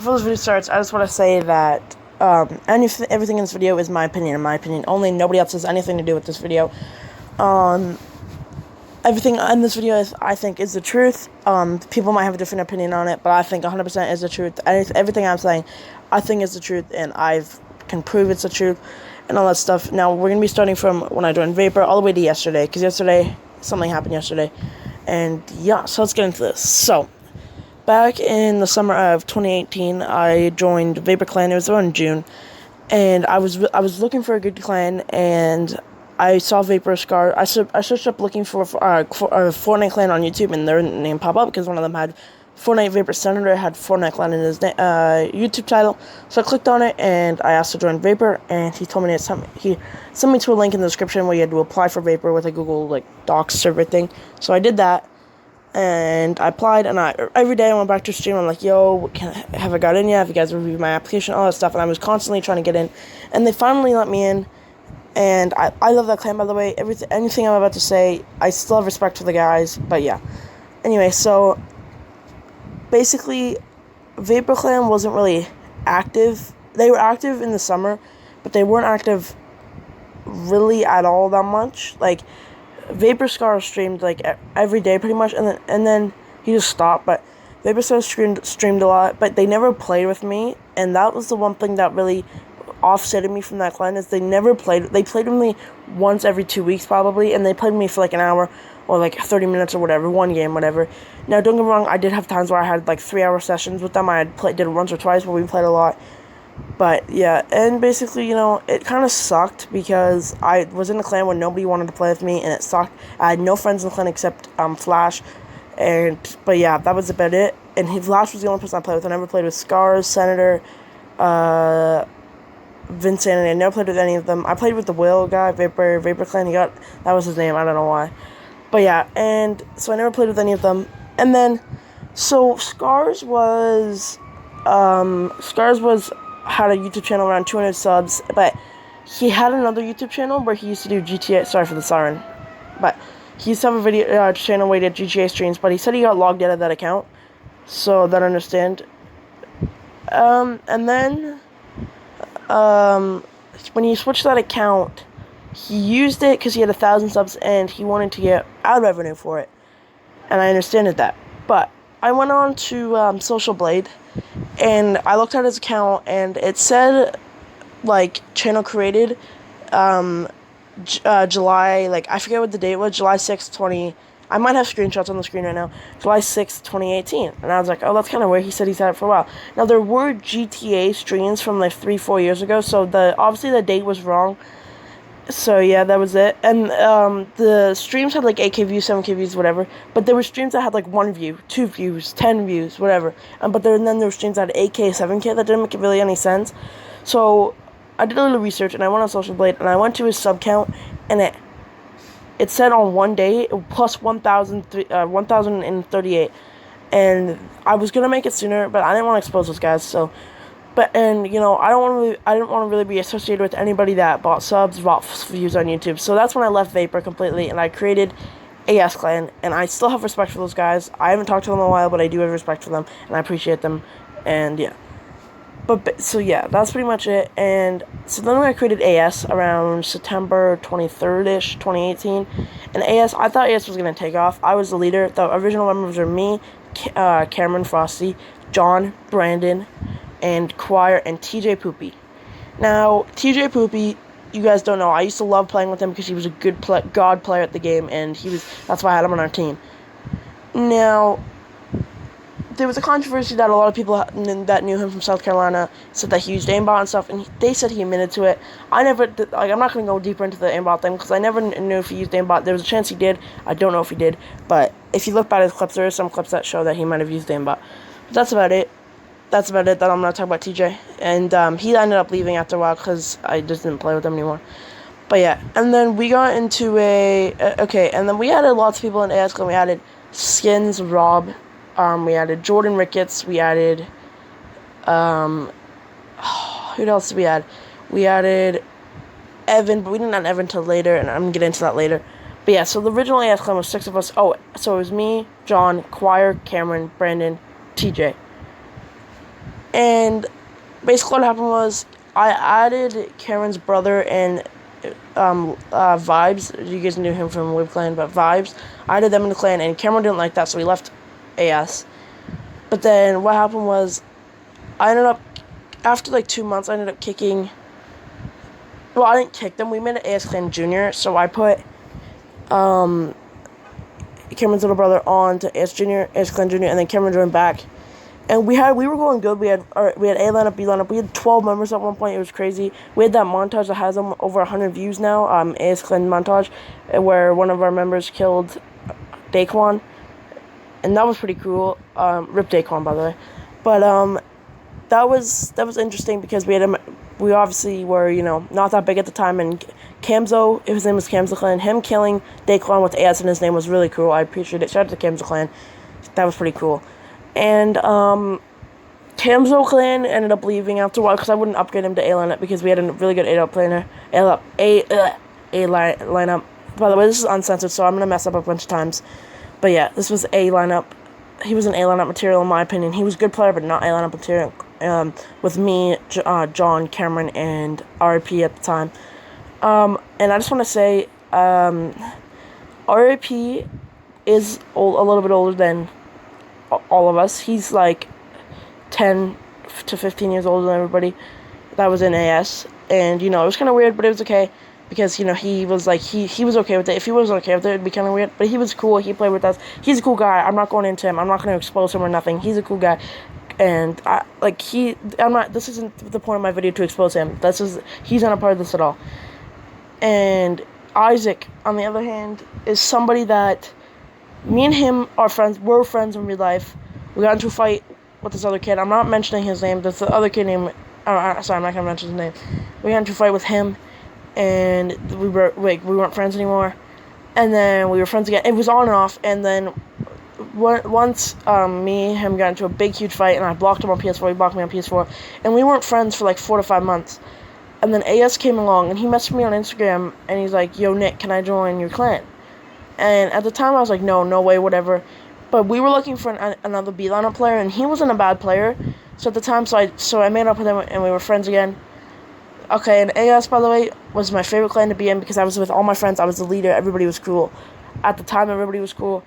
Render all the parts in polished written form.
before this video starts, I just want to say that everything in this video is my opinion, in my opinion only. Nobody else has anything to do with this video. Everything in this video I think is the truth. People might have a different opinion on it, but I think 100% is the truth. Everything I'm saying, I think is the truth, and I can prove it's the truth, and all that stuff. Now, we're going to be starting from when I joined Vapor all the way to yesterday, because something happened yesterday. And yeah, so let's get into this. So, back in the summer of 2018, I joined Vapor Clan. It was around June, and I was looking for a good clan, and I saw Vapor Scar. I searched up looking for a Fortnite clan on YouTube, and their name popped up because one of them had Fortnite Vapor Senator had Fortnite clan in his YouTube title. So I clicked on it, and I asked to join Vapor, and he told me he sent me to a link in the description where you had to apply for Vapor with a Google Docs server thing. So I did that. And I applied, and every day I went back to stream. I'm like, yo, have I got in yet? Have you guys reviewed my application? All that stuff. And I was constantly trying to get in. And they finally let me in. And I love that clan, by the way. Anything I'm about to say, I still have respect for the guys. But yeah. Anyway, so basically, Vapor Clan wasn't really active. They were active in the summer, but they weren't active really at all that much. Vapor Scar streamed every day pretty much, and then he just stopped. But Vapor Scar streamed a lot, but they never played with me, and that was the one thing that really offsetted me from that clan. Is they never played. They played with me once every 2 weeks probably, and they played with me for an hour or 30 minutes or whatever, one game, whatever. Now, don't get me wrong, I did have times where I had 3-hour sessions with them. I did it once or twice where we played a lot. But, yeah, and basically, it kind of sucked because I was in a clan where nobody wanted to play with me, and it sucked. I had no friends in the clan except Flash, but yeah, that was about it. And Flash was the only person I played with. I never played with Scars, Senator, Vincent, and I never played with any of them. I played with the Will guy, Vapor Clan. That was his name, I don't know why. But yeah, and so I never played with any of them. And then, so Scars had a YouTube channel around 200 subs, but he had another YouTube channel where he used to do GTA. Sorry for the siren, but he used to have a video channel where he did GTA streams. But he said he got logged out of that account, so that I understand. And then, when he switched that account, he used it because he had 1,000 subs and he wanted to get ad revenue for it, and I understand that. But I went on to Social Blade, and I looked at his account, and it said, channel created, July, I forget what the date was, July 6th, I might have screenshots on the screen right now, July 6th, 2018, and I was like, oh, that's kind of weird. He said he's had it for a while. Now, there were GTA streams from, 3-4 years ago, so obviously the date was wrong. So, yeah, that was it. And the streams had 8K views, 7K views, whatever. But there were streams that had 1 view, 2 views, 10 views, whatever. But then there were streams that had 8K, 7K. That didn't make really any sense. So I did a little research, and I went on Social Blade, and I went to his sub count, and it said on one day plus 1,038. And I was gonna make it sooner, but I didn't want to expose those guys. So. I didn't want to really be associated with anybody that bought subs, bought views on YouTube. So that's when I left Vapor completely, and I created AS Clan, and I still have respect for those guys. I haven't talked to them in a while, but I do have respect for them, and I appreciate them, and yeah. So yeah, that's pretty much it. And so then I created AS around September 23rd-ish, 2018, and I thought AS was going to take off. I was the leader. The original members were me, Cameron Frosty, John, Brandon, and Choir, and TJ Poopy. Now, TJ Poopy, you guys don't know, I used to love playing with him because he was a good god player at the game, and that's why I had him on our team. Now, there was a controversy that a lot of people that knew him from South Carolina said that he used aimbot and stuff, and they said he admitted to it. I never did, I'm not going to go deeper into the aimbot thing, because I never knew if he used aimbot. There was a chance he did. I don't know if he did, but if you look back at his clips, there are some clips that show that he might have used aimbot. But that's about it. That I'm going to talk about TJ. And he ended up leaving after a while because I just didn't play with him anymore. But yeah, and then we got into and then we added lots of people in AS Clan. We added Skins, Rob, we added Jordan Ricketts, we added, who else did we add? We added Evan, but we didn't add Evan until later, and I'm going to get into that later. But yeah, so the original AS Clan was 6 of us. Oh, so it was me, John, Choir, Cameron, Brandon, TJ. And basically what happened was I added Cameron's brother and Vibes. You guys knew him from Wave Clan, but Vibes. I added them in the clan, and Cameron didn't like that, so he left AS. But then what happened was I ended up, after like 2 months, I ended up kicking. Well, I didn't kick them. We made an AS Clan Junior, so I put Cameron's little brother on to AS Clan Junior, and then Cameron joined back. And we were going good. We had A lineup, B lineup. We had 12 members at one point. It was crazy. We had that montage that has over 100 views now. AS Clan montage, where one of our members killed Daquan, and that was pretty cool. Rip Daquan, by the way. But that was interesting because we obviously were, not that big at the time, and Camzo, his name was Camzo Clan, him killing Daquan with AS in his name was really cool. I appreciate it. Shout out to Camzo Clan. That was pretty cool. And Camzo Clan ended up leaving after a while because I wouldn't upgrade him to A lineup because we had a really good A lineup. By the way, this is uncensored, so I'm gonna mess up a bunch of times. But yeah, this was A lineup. He was an A lineup material in my opinion. He was a good player, but not A lineup material. With me, John, Cameron, and RIP at the time. And I just want to say, RIP is a little bit older than all of us. He's like 10 to 15 years older than everybody that was in AS. And, it was kind of weird, but it was okay. Because, he was like, he was okay with it. If he wasn't okay with it, it'd be kind of weird. But he was cool. He played with us. He's a cool guy. I'm not going into him. I'm not going to expose him or nothing. He's a cool guy. And, this isn't the point of my video to expose him. He's not a part of this at all. And Isaac, on the other hand, is somebody that me and him are friends. We're friends in real life. We got into a fight with this other kid. I'm not mentioning his name. There's the other kid named... sorry, I'm not going to mention his name. We got into a fight with him, and we weren't friends anymore. And then we were friends again. It was on and off. And then once me and him got into a big, huge fight, and I blocked him on PS4. He blocked me on PS4. And we weren't friends for like 4 to 5 months. And then AS came along, and he messaged me on Instagram, and he's like, "Yo, Nick, can I join your clan?" And at the time, I was like, no way, whatever. But we were looking for another B lineup player, and he wasn't a bad player. So at the time, so I made up with him, and we were friends again. Okay, and AS, by the way, was my favorite clan to be in because I was with all my friends. I was the leader. Everybody was cool. At the time, everybody was cool.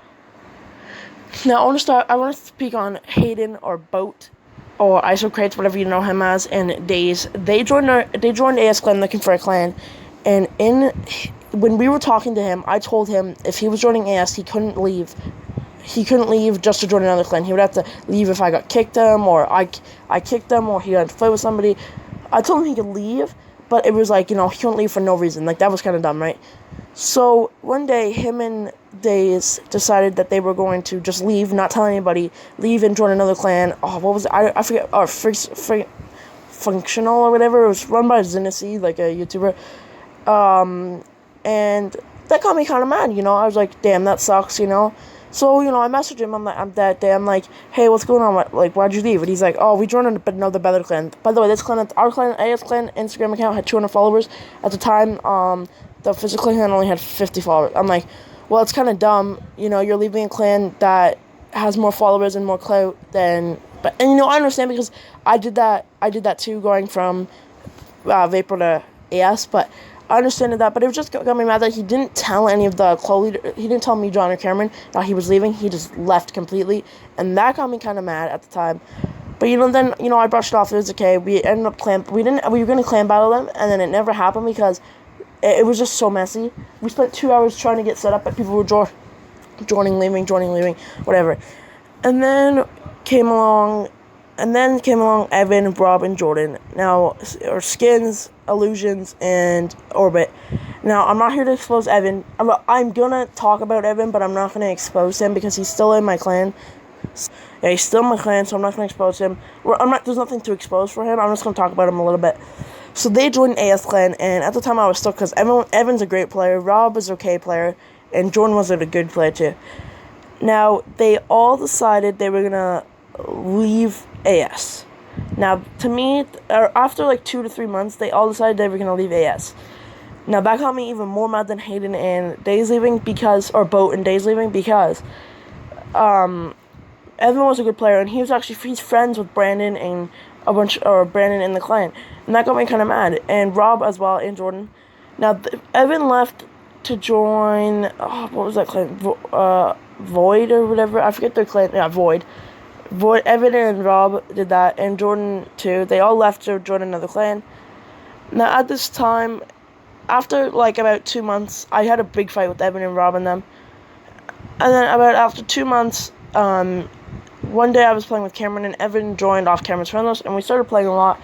Now, I want to speak on Hayden or Boat or IsoCrates, whatever you know him as, and Days. They joined AS Clan looking for a clan, and when we were talking to him, I told him if he was joining AS, he couldn't leave. He couldn't leave just to join another clan. He would have to leave if I kicked him, or I kicked him, or he had to play with somebody. I told him he could leave, but it was like, he couldn't leave for no reason. Like, that was kind of dumb, right? So, one day, him and Days decided that they were going to just leave, not tell anybody, leave and join another clan. Oh, what was it? I forget. Oh, Functional or whatever. It was run by Zinasi, like a YouTuber. And that got me kind of mad, I was like, damn, that sucks, So, I messaged him. I'm like, hey, what's going on? Like, why'd you leave? And he's like, oh, we joined another better clan. By the way, this clan, our clan, AS Clan Instagram account had 200 followers. At the time, the physical clan only had 50 followers. I'm like, well, it's kind of dumb. You're leaving a clan that has more followers and more clout than... And, I understand because I did that too, going from Vapor to AS, but... I understand that, but it was just got me mad that he didn't tell any of the co-leader. He didn't tell me, John, or Cameron, that he was leaving. He just left completely, and that got me kind of mad at the time. But then I brushed it off. It was okay. We ended up We were gonna clan battle them, and then it never happened because it was just so messy. We spent 2 hours trying to get set up, but people were joining, leaving, whatever. And then came along Evan, Rob, and Jordan. Now, or Skins, Illusions, and Orbit. Now, I'm not here to expose Evan. I'm gonna talk about Evan, but I'm not gonna expose him because he's still in my clan. Yeah, he's still in my clan, so I'm not gonna expose him. There's nothing to expose for him. I'm just gonna talk about him a little bit. So they joined AS Clan, and at the time I was stuck because Evan's a great player, Rob is an okay player, and Jordan was a good player too. Now, they all decided they were gonna leave AS. Now, to me, after like 2 to 3 months, they all decided they were going to leave AS. Now, that got me even more mad than Hayden and Days leaving or Boat and Days leaving because Evan Evan was a good player, and he's friends with Brandon and Brandon in the clan, and that got me kind of mad. And Rob as well, and Jordan. Now Evan left to join. Oh, what was that clan? Void or whatever. I forget their clan. Yeah, Void. Evan and Rob did that, and Jordan too. They all left to join another clan. Now at this time, after like about 2 months, I had a big fight with Evan and Rob and them. And then after 2 months, one day I was playing with Cameron, and Evan joined off Cameron's friend list, and we started playing a lot.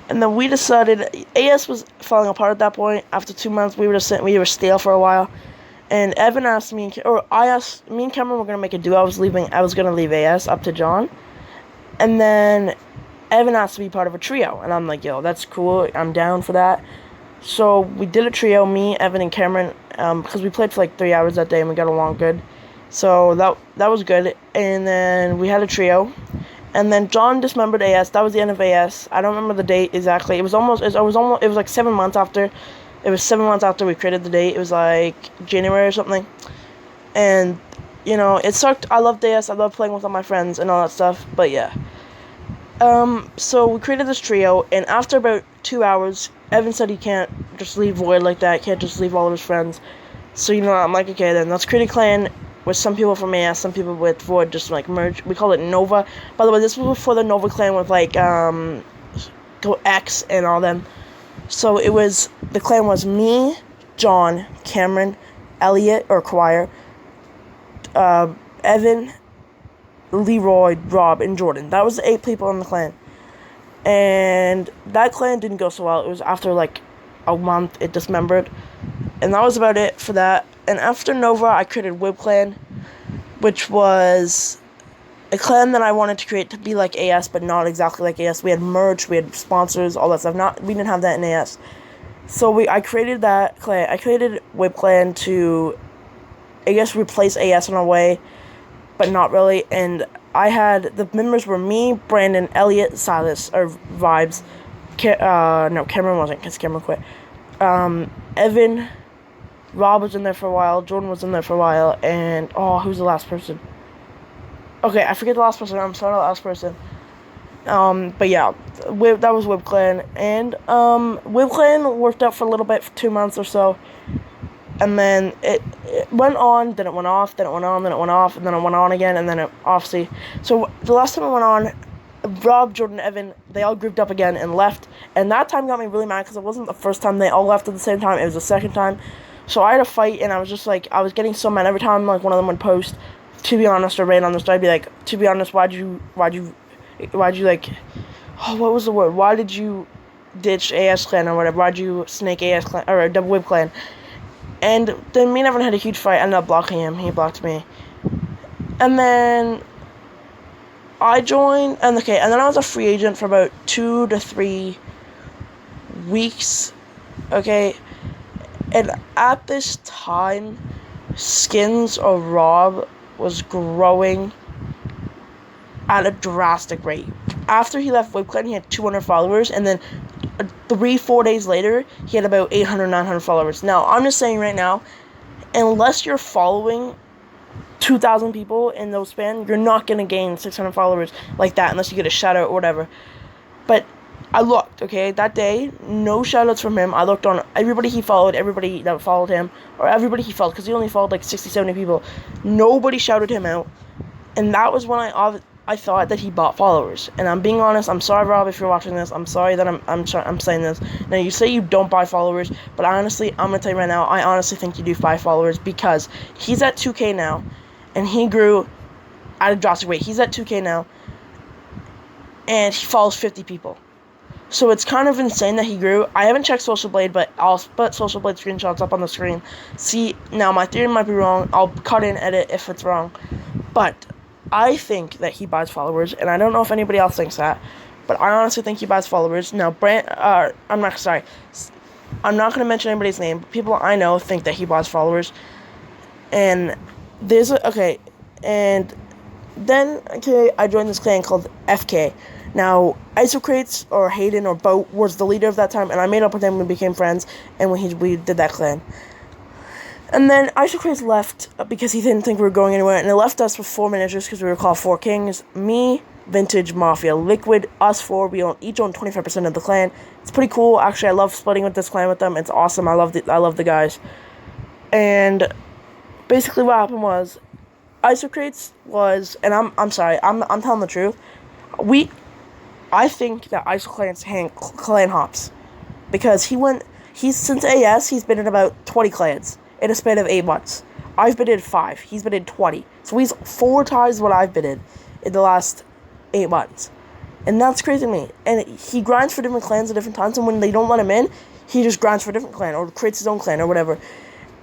And then we decided AS was falling apart at that point. After 2 months, we were stale for a while. And Evan asked me, I asked me and Cameron were gonna make a duo. I was gonna leave AS up to John, and then Evan asked to be part of a trio, and I'm like, yo, that's cool. I'm down for that. So we did a trio, me, Evan, and Cameron, because we played for like 3 hours that day, and we got along good. So that was good. And then we had a trio. And then John dismembered AS. That was the end of AS. I don't remember the date exactly. It was like 7 months after. It was 7 months after we created the date. It was like January or something. And, it sucked. I loved AS. I loved playing with all my friends and all that stuff. But yeah. So we created this trio. And after about 2 hours, Evan said he can't just leave Void like that. Can't just leave all of his friends. So, I'm like, okay, then let's create a clan with some people from AS, some people with Void, just like merge. We call it Nova. By the way, this was before the Nova clan with like Go X and all them. So the clan was me, John, Cameron, Elliot or Choir, Evan, Leroy, Rob, and Jordan. That was the 8 people in the clan. And that clan didn't go so well. It was after like a month it dismembered. And that was about it for that. And after Nova, I created Wib Clan, which was a clan that I wanted to create to be like AS, but not exactly like AS. We had merch, we had sponsors, all that stuff. We didn't have that in AS. So I created that clan. I created Wib Clan to, I guess, replace AS in a way, but not really. And the members were me, Brandon, Elliot, Silas, or Vibes. No, Cameron wasn't, because Cameron quit. Evan, Rob was in there for a while, Jordan was in there for a while, and, who's the last person? Okay, I forget the last person, I'm sorry, the last person. But yeah, that was Wib Clan, and, Wib Clan worked out for a little bit, for 2 months or so, and then it went on, then it went off, then it went on, then it went off, and then it went on again, and then it, obviously, so the last time it went on, Rob, Jordan, Evan, they all grouped up again and left, and that time got me really mad, because it wasn't the first time they all left at the same time, it was the second time. So I had a fight, and I was just like, I was getting so mad every time like one of them would post, to be honest, or raid on the story. I'd be like, to be honest, why'd you like, what was the word? Why did you ditch AS clan or whatever? Why'd you snake AS clan or double Wib Clan? And then me and Evan had a huge fight. I ended up blocking him. He blocked me. And then I joined, and then I was a free agent for about 2 to 3 weeks. Okay. And at this time, Skins or Rob was growing at a drastic rate. After he left Wib Clan, he had 200 followers, and then 3-4 days later, he had about 800, 900 followers. Now, I'm just saying right now, unless you're following 2,000 people in those span, you're not going to gain 600 followers like that unless you get a shout out or whatever. But I looked, okay, that day, no shoutouts from him. I looked on everybody he followed, everybody that followed him, or everybody he followed, because he only followed like 60, 70 people. Nobody shouted him out, and that was when I thought that he bought followers. And I'm being honest, I'm sorry, Rob, if you're watching this. I'm sorry that I'm saying this. Now, you say you don't buy followers, but honestly, I'm going to tell you right now, I honestly think you do buy followers, because he's at 2K now, and he grew at a drastic rate. He's at 2K now, and he follows 50 people. So it's kind of insane that he grew. I haven't checked Social Blade, but I'll put Social Blade screenshots up on the screen. See, now my theory might be wrong. I'll cut and edit if it's wrong. But I think that he buys followers, and I don't know if anybody else thinks that, but I honestly think he buys followers. Now, I'm not going to mention anybody's name, but people I know think that he buys followers. And and then, I joined this clan called FK. Now, Isocrates, or Hayden, or Boat, was the leader of that time, and I made up with him and we became friends, and we did that clan. And then Isocrates left because he didn't think we were going anywhere, and it left us with 4 managers because we were called 4 kings. Me, Vintage, Mafia, Liquid, us 4. We each own 25% of the clan. It's pretty cool. Actually, I love splitting with this clan with them. It's awesome. I love the guys. And basically, what happened was, Isocrates was, and I'm sorry, I'm telling the truth. I think that Isocrates clan hops because he's since AS he's been in about 20 clans in a span of 8 months. I've been in 5. He's been in 20. So he's 4 times what I've been in the last 8 months. And that's crazy to me. And he grinds for different clans at different times, and when they don't let him in, he just grinds for a different clan or creates his own clan or whatever.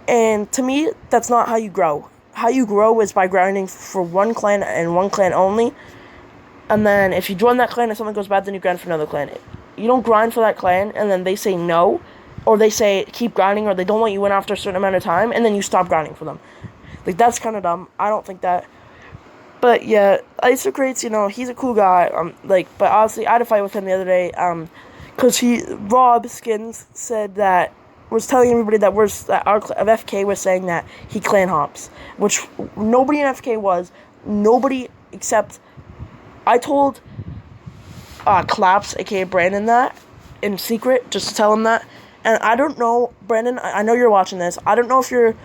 And to me, that's not how you grow. How you grow is by grinding for one clan and one clan only. And then if you join that clan and something goes bad, then you grind for another clan. You don't grind for that clan and then they say no, or they say keep grinding, or they don't want you in after a certain amount of time, and then you stop grinding for them. Like, that's kind of dumb. I don't think that. But yeah, Isocrates, he's a cool guy. But honestly, I had a fight with him the other day. Because Rob Skins was telling everybody that FK was saying that he clan hops, which nobody in FK was. Nobody except I told Claps, aka Brandon, that in secret, just to tell him that. And I don't know, Brandon, I know you're watching this. I don't know if you're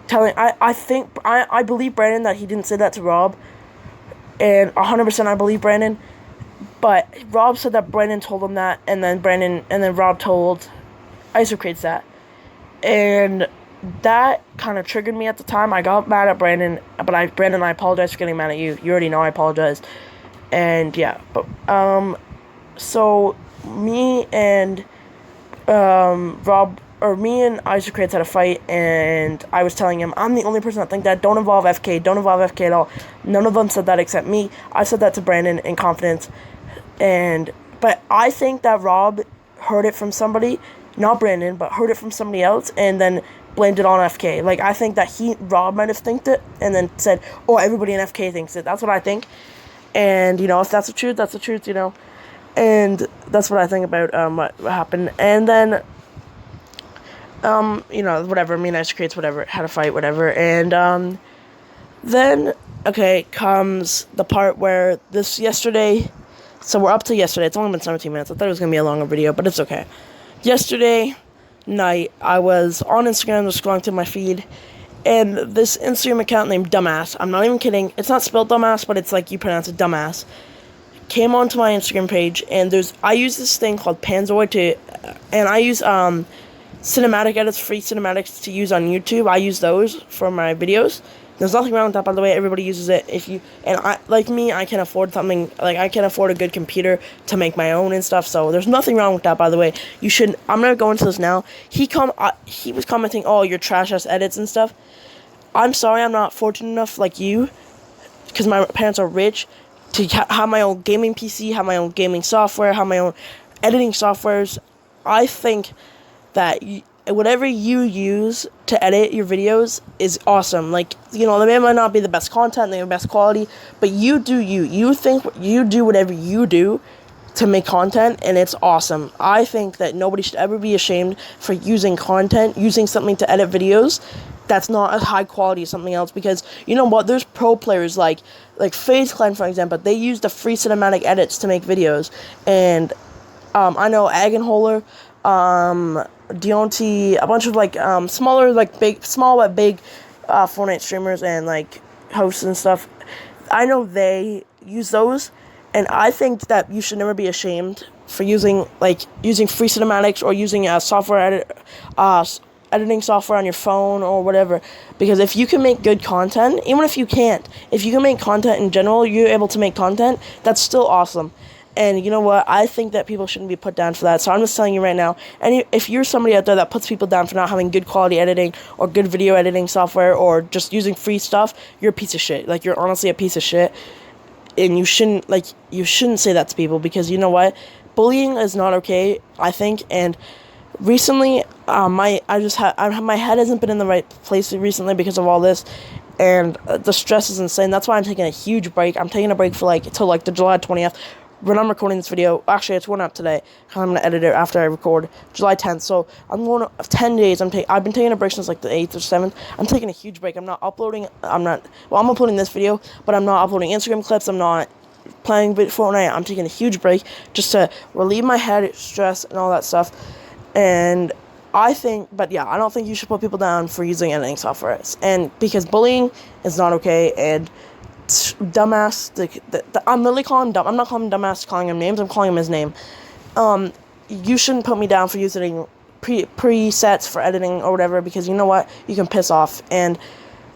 telling, I believe Brandon that he didn't say that to Rob. And 100% I believe Brandon. But Rob said that Brandon told him that, and then Rob told Isocrates that. And that kind of triggered me at the time. I got mad at Brandon, but I apologize for getting mad at you. You already know I apologize. And yeah, but so me and me and Isocrates had a fight, and I was telling him, I'm the only person that think that. Don't involve FK at all. None of them said that except me. I said that to Brandon in confidence, but I think that Rob heard it from somebody, not Brandon, but heard it from somebody else, and then blamed it on FK. Like, I think that Rob might have thinked it, and then said, oh, everybody in FK thinks it. That's what I think. And, if that's the truth, that's the truth, And that's what I think about what happened. And then, whatever, me and Isocrates, whatever, had a fight, whatever. And then, okay, comes the part where yesterday, so we're up to yesterday. It's only been 17 minutes. I thought it was going to be a longer video, but it's okay. Yesterday night, I was on Instagram, just scrolling through my feed, and this Instagram account named Dumbass, I'm not even kidding, it's not spelled dumbass, but it's like you pronounce it Dumbass, came onto my Instagram page, and I use this thing called Panzoid and I use cinematic edits, free cinematics to use on YouTube. I use those for my videos. There's nothing wrong with that, by the way. Everybody uses it. I can afford something, I can afford a good computer to make my own and stuff, so there's nothing wrong with that, by the way. You shouldn't, I'm gonna go into this now. He was commenting, oh, your trash-ass edits and stuff. I'm sorry I'm not fortunate enough, like you, because my parents are rich, to have my own gaming PC, have my own gaming software, have my own editing softwares. I think that whatever you use to edit your videos is awesome. Like, they might not be the best content, the best quality, but you do you. You do whatever you do to make content, and it's awesome. I think that nobody should ever be ashamed for using something to edit videos that's not as high quality as something else, because you know what, there's pro players like FaZe Clan, for example. They use the free cinematic edits to make videos, and I know Agenholer, Deonti, a bunch of small but big Fortnite streamers and hosts and stuff. I know they use those, and I think that you should never be ashamed for using free cinematics or using a editing software on your phone or whatever, because if you can make good content, even if you can make content in general, you're able to make content, that's still awesome. And you know what, I think that people shouldn't be put down for that, so I'm just telling you right now, and if you're somebody out there that puts people down for not having good quality editing or good video editing software or just using free stuff, you're a piece of shit. You're honestly a piece of shit, and you shouldn't say that to people, because you know what, bullying is not okay, I think. And recently, my head hasn't been in the right place recently because of all this, and the stress is insane. That's why I'm taking a huge break. I'm taking a break for till the July 20th. when I'm recording this video, actually it's going up today, because I'm going to edit it after I record, July 10th, so I'm going 10 days, I've been taking a break since like the 8th or 7th, I'm taking a huge break, I'm uploading this video, but I'm not uploading Instagram clips, I'm not playing Fortnite, I'm taking a huge break, just to relieve my head, stress, and all that stuff, and I don't think you should put people down for using editing software, and because bullying is not okay, and dumbass, I'm literally calling him dumb. I'm not calling him dumbass, calling him names. I'm calling him his name. You shouldn't put me down for using presets for editing or whatever, because you know what? You can piss off. And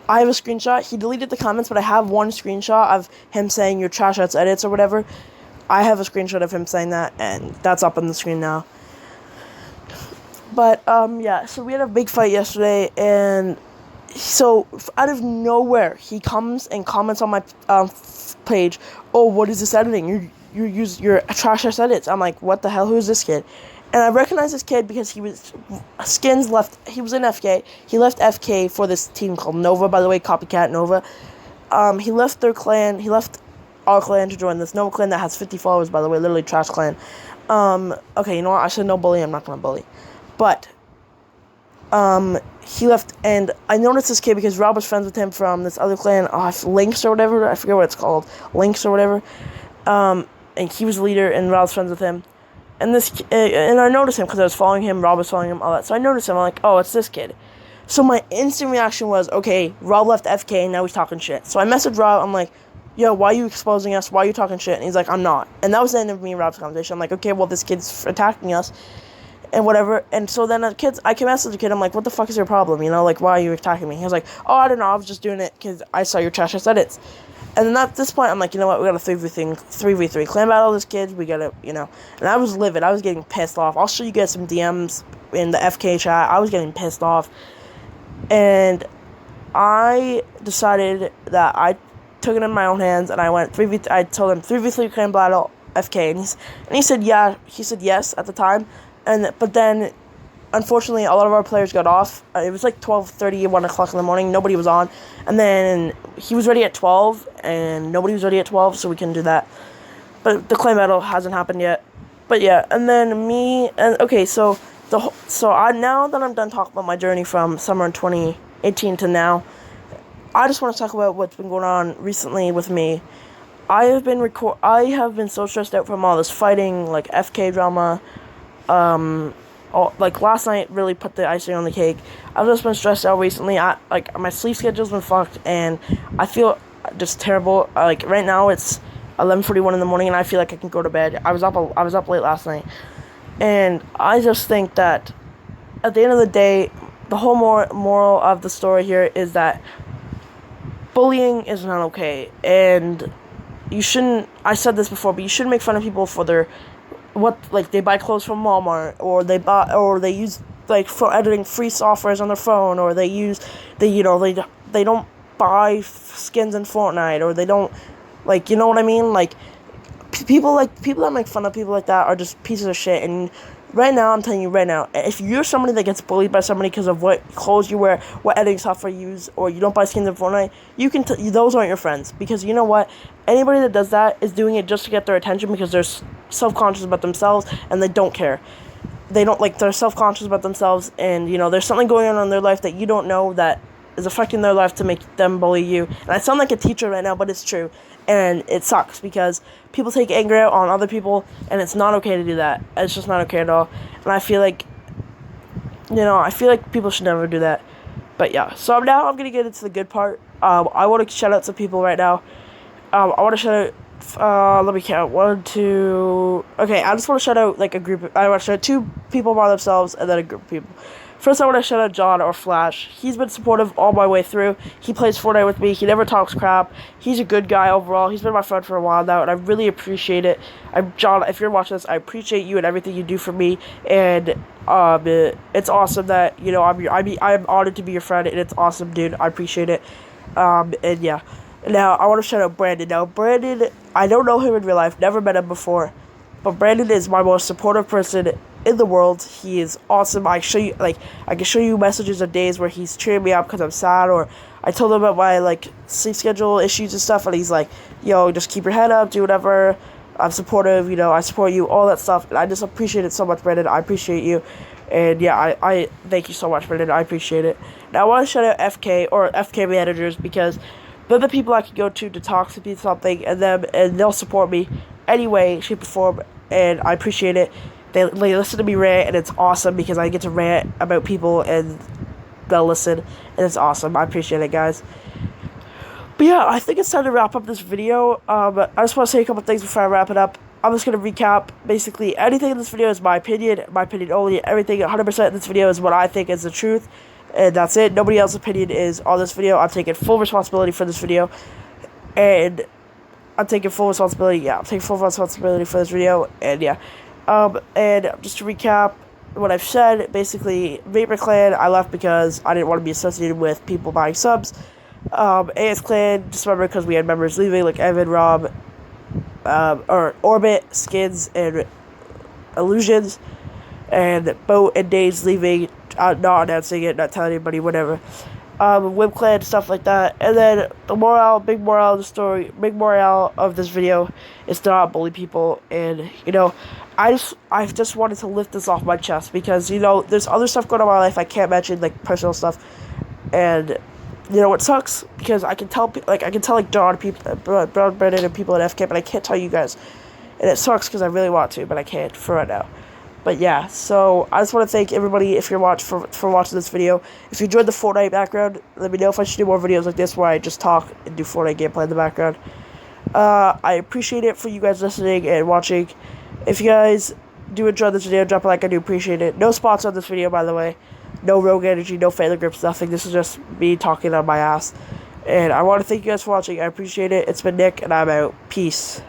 I have a screenshot. He deleted the comments, but I have one screenshot of him saying your trash ass edits or whatever. I have a screenshot of him saying that, and that's up on the screen now. But so we had a big fight yesterday, and so out of nowhere, he comes and comments on my page. Oh, what is this editing? You use your trash ass edits. I'm like, what the hell? Who's this kid? And I recognize this kid because he was He was in FK. He left FK for this team called Nova. By the way, copycat Nova. He left their clan. He left our clan to join this Nova clan that has 50 followers. By the way, literally trash clan. Okay, you know what? I said no bully. I'm not gonna bully, but he left, and I noticed this kid because Rob was friends with him from this other clan, Lynx or whatever, I forget what it's called, Lynx or whatever, and he was the leader, and Rob was friends with him, and I noticed him because I was following him, Rob was following him, all that, so I noticed him, I'm like, oh, it's this kid. So my instant reaction was, okay, Rob left FK, and now he's talking shit. So I messaged Rob, I'm like, yo, why are you exposing us, why are you talking shit? And he's like, I'm not. And that was the end of me and Rob's conversation. I'm like, okay, well, this kid's attacking us, and whatever, and so then I can message the kid, I'm like, what the fuck is your problem, you know, like, why are you attacking me? He was like, oh, I don't know, I was just doing it because I saw your trash ass edits. And then at this point, I'm like, you know what, we got a 3v3 clan battle this kid, we gotta, you know, and I was livid, I was getting pissed off. I'll show you guys some DMs in the FK chat, I was getting pissed off, and I decided that I took it in my own hands, and I went I told him 3v3 clan battle FK, and he said yes at the time. But then, unfortunately, a lot of our players got off. It was like 12:30, 1 o'clock in the morning. Nobody was on. And then he was ready at 12, and nobody was ready at 12, so we couldn't do that. But the clan battle hasn't happened yet. But yeah, and then now that I'm done talking about my journey from summer in 2018 to now, I just want to talk about what's been going on recently with me. I have been so stressed out from all this fighting, like FK drama. Like last night really put the icing on the cake. I've just been stressed out recently. My sleep schedule's been fucked, and I feel just terrible. Like right now it's 11:41 in the morning, and I feel like I can go to bed. I was up late last night, and I just think that at the end of the day, the whole moral of the story here is that bullying is not okay, and you shouldn't. I said this before, but you shouldn't make fun of people for their they buy clothes from Walmart, or they use for editing free softwares on their phone, or they don't buy skins in Fortnite, or they don't, you know what I mean? Like people that make fun of people like that are just pieces of shit. And right now, I'm telling you right now, if you're somebody that gets bullied by somebody because of what clothes you wear, what editing software you use, or you don't buy skins in Fortnite, those aren't your friends. Because you know what? Anybody that does that is doing it just to get their attention, because they're self-conscious about themselves, and they don't care. They're self-conscious about themselves, and, there's something going on in their life that you don't know that is affecting their life to make them bully you. And I sound like a teacher right now, but it's true. And it sucks because people take anger out on other people, and it's not okay to do that. It's just not okay at all. And I feel like, people should never do that. But yeah, so now I'm going to get into the good part. I want to shout out some people right now. I want to shout out, let me count, 1, 2, okay, I just want to shout out, I want to shout out 2 people by themselves, and then a group of people. First, I want to shout out John, or Flash. He's been supportive all my way through. He plays Fortnite with me. He never talks crap. He's a good guy overall. He's been my friend for a while now, and I really appreciate it. John, if you're watching this, I appreciate you and everything you do for me. And it's awesome that I'm honored to be your friend, and it's awesome, dude. I appreciate it. And yeah. Now I want to shout out Brandon. Now Brandon, I don't know him in real life. Never met him before, but Brandon is my most supportive person in the world. He is awesome. I can show you messages of days where he's cheering me up because I'm sad, or I told him about my sleep schedule issues and stuff, and he's like, yo, just keep your head up, do whatever, I'm supportive, you know, I support you, all that stuff, and I just appreciate it so much, Brandon. I appreciate you, and yeah, I thank you so much, Brandon. I appreciate it. Now, I want to shout out FK, or FK managers, because they're the people I can go to talk to me something, and they'll support me anyway, shape, or form, and I appreciate it. They listen to me rant, and it's awesome, because I get to rant about people, and they'll listen, and it's awesome. I appreciate it, guys. But yeah, I think it's time to wrap up this video. I just want to say a couple things before I wrap it up. I'm just going to recap. Basically, anything in this video is my opinion only. Everything 100% in this video is what I think is the truth. And that's it. Nobody else's opinion is on this video. I'm taking full responsibility for this video. And I'm taking full responsibility. Yeah, I'm taking full responsibility for this video. And yeah. And just to recap what I've said, basically, Vapor Clan, I left because I didn't want to be associated with people buying subs. AS Clan, just remember because we had members leaving, like Evan, Rob, or Orbit, Skins, and Illusions, and Boat and Days leaving, not announcing it, not telling anybody, whatever. Whip Clan, stuff like that. And then the big moral of the story, big moral of this video is to not bully people. And, you know, I just wanted to lift this off my chest because, you know, there's other stuff going on in my life I can't mention, like personal stuff. And you know, it sucks because I can tell, like John, Brennan, and people at FK, but I can't tell you guys. And it sucks because I really want to, but I can't for right now. But yeah, so I just want to thank everybody if you're for watching this video. If you enjoyed the Fortnite background, let me know if I should do more videos like this where I just talk and do Fortnite gameplay in the background. I appreciate it for you guys listening and watching. If you guys do enjoy this video, drop a like. I do appreciate it. No spots on this video, by the way. No Rogue Energy, no Phantom Grips, nothing. This is just me talking on my ass. And I want to thank you guys for watching. I appreciate it. It's been Nick, and I'm out. Peace.